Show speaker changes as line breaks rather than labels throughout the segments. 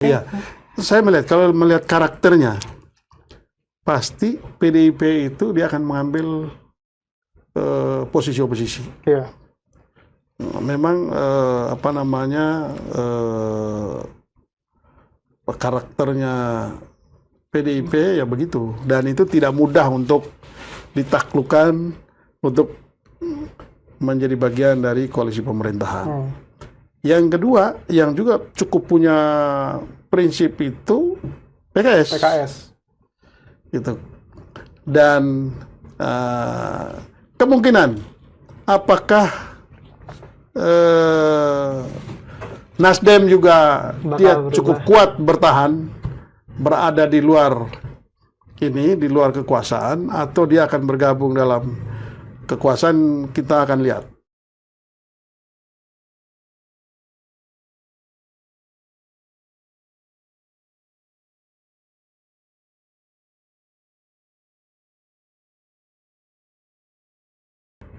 Iya, saya melihat kalau melihat karakternya, pasti PDIP itu dia akan mengambil posisi oposisi.
Iya.
Memang apa namanya karakternya PDIP ya begitu, dan itu tidak mudah untuk ditaklukkan untuk menjadi bagian dari koalisi pemerintahan. Yang kedua, yang juga cukup punya prinsip itu PKS. Gitu. Dan kemungkinan apakah Nasdem juga dia cukup kuat bertahan berada di luar di luar kekuasaan, atau dia akan bergabung dalam kekuasaan, kita akan lihat.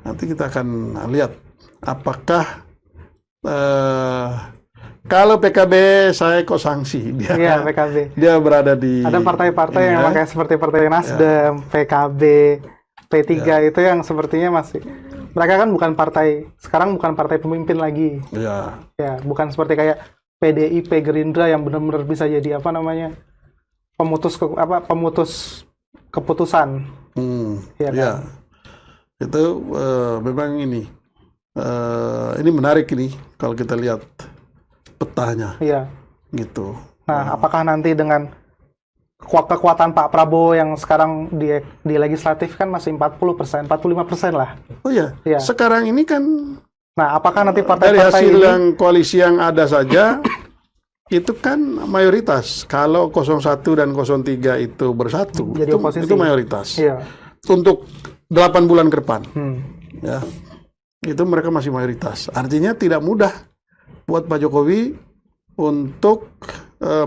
Nanti kita akan lihat apakah kalau PKB saya kok sanksi dia.
Iya, PKB.
Dia berada di
ada partai-partai yang kayak seperti Partai Nasdem, PKB, P3 itu yang sepertinya masih mereka kan bukan partai sekarang bukan partai pemimpin lagi.
Iya.
Ya, bukan seperti kayak PDIP, Gerindra yang benar-benar bisa jadi apa namanya? pemutus keputusan.
Ya kan? Itu memang ini menarik ini kalau kita lihat petanya.
Iya.
Gitu.
Nah, apakah nanti dengan kekuatan Pak Prabowo yang sekarang di legislatif kan masih 40%, 45% lah.
Oh iya. Sekarang ini kan.
Nah, apakah nanti
dari hasil yang koalisi yang ada saja itu kan mayoritas. Kalau 01 dan 03 itu bersatu,
jadi
itu mayoritas.
Iya.
Untuk 8 bulan ke depan. Ya. Itu mereka masih mayoritas. Artinya tidak mudah buat Pak Jokowi untuk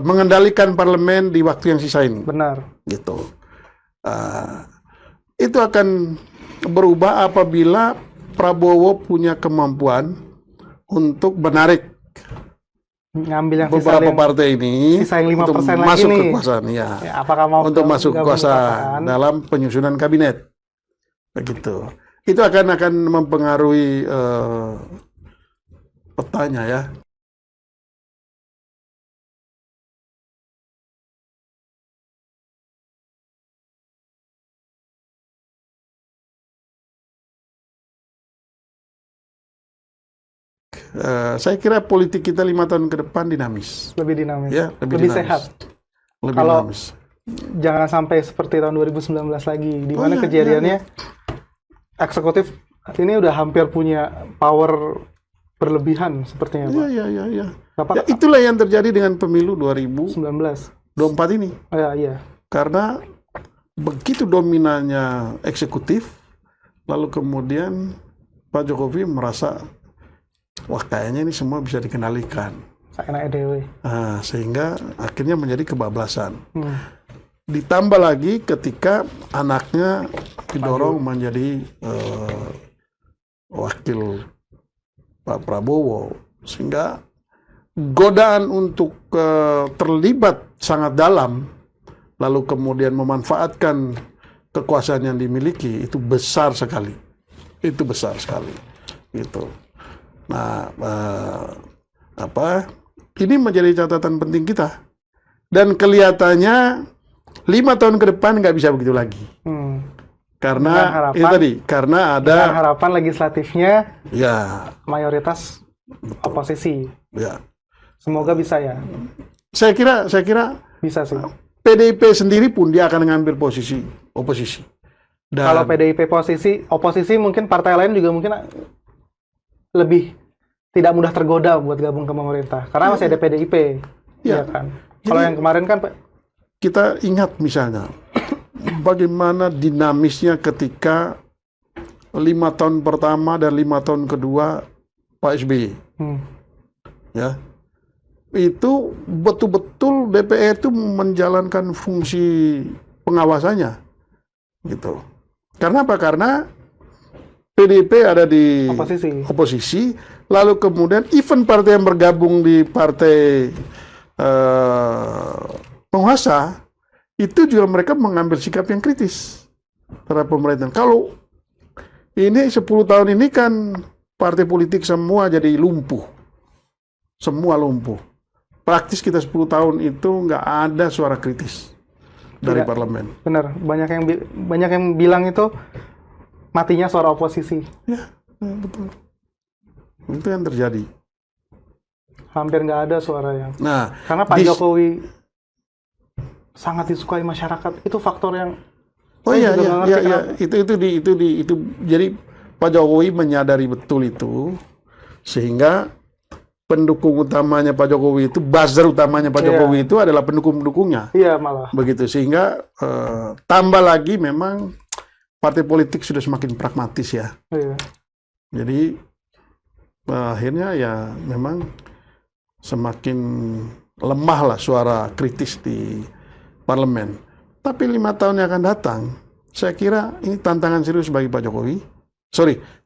mengendalikan parlemen di waktu yang sisa ini.
Benar.
Gitu. Itu akan berubah apabila Prabowo punya kemampuan untuk menarik
ngambil yang
beberapa partai ini
sisa yang 5%
untuk
lagi
masuk
nih.
kekuasaan, ya.
Apakah mau
untuk masuk kekuasaan dalam penyusunan kabinet, begitu. Itu akan mempengaruhi petanya, ya. Saya kira politik kita 5 tahun ke depan dinamis.
Lebih dinamis.
Ya,
lebih sehat.
Lebih
kalau
dinamis.
Jangan sampai seperti tahun 2019 lagi, di mana kejadiannya eksekutif ini udah hampir punya power berlebihan sepertinya, Pak.
Iya. Ya, itulah yang terjadi dengan pemilu 2024 ini.
Iya.
Karena begitu dominannya eksekutif, lalu kemudian Pak Jokowi merasa, wah kayaknya ini semua bisa dikendalikan. Sehingga akhirnya menjadi kebablasan. Ditambah lagi ketika anaknya didorong menjadi wakil Pak Prabowo, sehingga godaan untuk terlibat sangat dalam, lalu kemudian memanfaatkan kekuasaan yang dimiliki itu besar sekali. Gitu. Nah, ini menjadi catatan penting kita, dan kelihatannya 5 tahun ke depan nggak bisa begitu lagi. Karena itu tadi, karena ada
harapan legislatifnya mayoritas oposisi.
Ya.
Semoga bisa, ya.
Saya kira
bisa sih.
PDIP sendiri pun dia akan ngambil posisi oposisi. Dan
kalau PDIP oposisi mungkin partai lain juga mungkin lebih tidak mudah tergoda buat gabung ke pemerintah karena masih ada PDIP. Ya kan. Kalau yang kemarin kan
kita ingat misalnya bagaimana dinamisnya ketika 5 tahun pertama dan 5 tahun kedua Pak SBY. Ya. Itu betul-betul DPR itu menjalankan fungsi pengawasannya. Gitu. Karena apa? Karena PDIP ada di oposisi, lalu kemudian even partai yang bergabung di partai penguasa, itu juga mereka mengambil sikap yang kritis terhadap pemerintahan. Kalau ini 10 tahun ini kan partai politik semua jadi lumpuh. Semua lumpuh. Praktis kita 10 tahun itu nggak ada suara kritis dari parlemen.
Benar, banyak yang bilang itu matinya suara oposisi.
Ya, betul. Itu yang terjadi.
Hampir nggak ada suara yang.
Nah,
karena Pak Jokowi sangat disukai masyarakat. Itu faktor yang.
Oh iya, itu jadi Pak Jokowi menyadari betul itu, sehingga pendukung utamanya Pak Jokowi itu, buzzer utamanya Pak Jokowi itu adalah pendukung-pendukungnya.
Iya, malah.
Begitu, sehingga tambah lagi memang partai politik sudah semakin pragmatis ya.
Iya.
Jadi akhirnya ya memang semakin lemah lah suara kritis di parlemen. Tapi 5 tahun yang akan datang, saya kira ini tantangan serius bagi Pak Jokowi.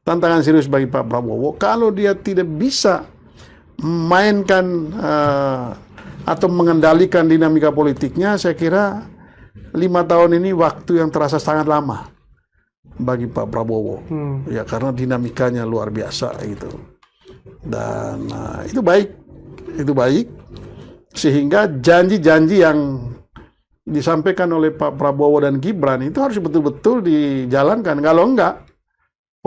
Tantangan serius bagi Pak Prabowo. Kalau dia tidak bisa memainkan atau mengendalikan dinamika politiknya, saya kira 5 tahun ini waktu yang terasa sangat lama bagi Pak Prabowo. Ya, karena dinamikanya luar biasa gitu. Dan itu baik, sehingga janji-janji yang disampaikan oleh Pak Prabowo dan Gibran itu harus betul-betul dijalankan. Kalau enggak,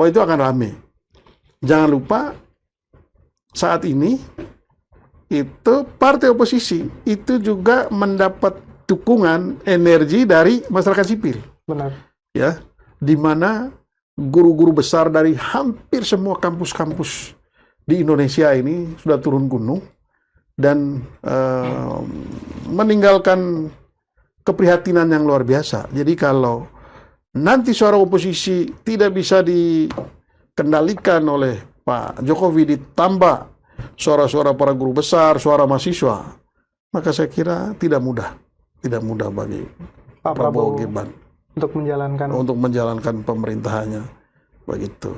itu akan rame. Jangan lupa, saat ini itu partai oposisi itu juga mendapat dukungan energi dari masyarakat sipil.
Benar.
Ya, di mana guru-guru besar dari hampir semua kampus-kampus di Indonesia ini sudah turun gunung dan meninggalkan keprihatinan yang luar biasa. Jadi kalau nanti suara oposisi tidak bisa dikendalikan oleh Pak Jokowi, ditambah suara-suara para guru besar, suara mahasiswa, maka saya kira tidak mudah bagi Pak Prabowo Gibran
untuk menjalankan
pemerintahannya begitu.